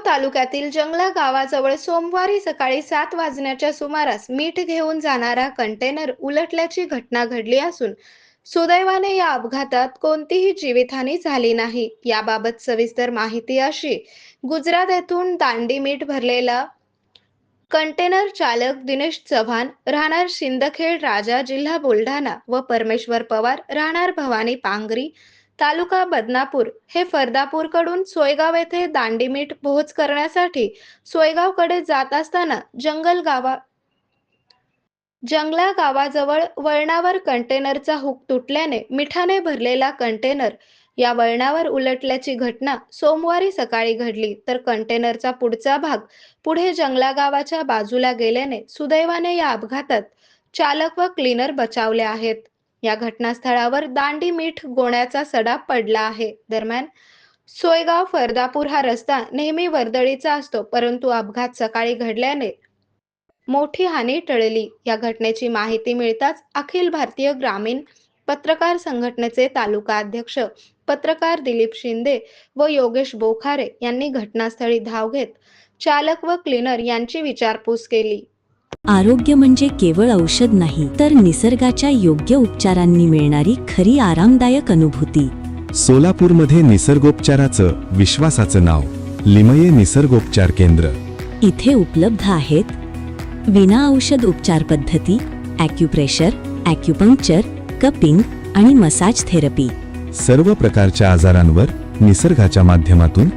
तालुक्यातील जंगला गावाजवळ सोमवारी सकाळी 7 वाजण्याच्या सुमारास मीठ घेऊन जाणारा कंटेनर उलटल्याची घटना घडली असून सुदैवाने या अपघातात कोणतीही जीवितहानी झाली नाही। याबाबत सविस्तर माहिती अशी: गुजरात येथून दांडी मीठ भरलेला कंटेनर चालक दिनेश चव्हाण राहणार शिंदखेड राजा जिल्हा बुलढाणा व परमेश्वर पवार राहणार भवानी पांगरी तालुका बदनापूर हे फरदापूरकडून सोयगाव येथे दांडीमीठ पोहोच करण्यासाठी सोयगावकडे जात असताना जंगला गावाजवळ वळणावर कंटेनरचा हुक तुटल्याने मिठाने भरलेला कंटेनर या वळणावर उलटल्याची घटना सोमवारी सकाळी घडली। तर कंटेनरचा पुढचा भाग पुढे जंगला गावाच्या बाजूला गेल्याने सुदैवाने या अपघातात चालक व क्लीनर बचावले आहेत। या घटनास्थळावर दांडी मीठ गोण्याचा सडा पडला आहे। दरम्यान सोयगाव फरदापूर हा रस्ता नेहमी वर्दळीचा असतो, परंतु अपघात सकाळी घडल्याने मोठी हानी टळली। या घटनेची माहिती मिळताच अखिल भारतीय ग्रामीण पत्रकार संघटनेचे तालुका अध्यक्ष पत्रकार दिलीप शिंदे व योगेश बोखारे यांनी घटनास्थळी धाव घेत चालक व क्लीनर यांची विचारपूस केली। आरोग्य म्हणजे केवळ औषध नाही, तर निसर्गाच्या योग्य उपचारांनी मिळणारी खरी आरामदायक अनुभूती। सोलापूरमध्ये निसर्गोपचाराचं विश्वासाचं नाव लिमये निसर्गोपचार केंद्र। इथे उपलब्ध आहेत विना औषध उपचार पद्धती, ॲक्युप्रेशर, ॲक्युपंक्चर, कपिंग आणि मसाज थेरपी। सर्व प्रकारच्या आजारांवर निसर्गाच्या माध्यमातून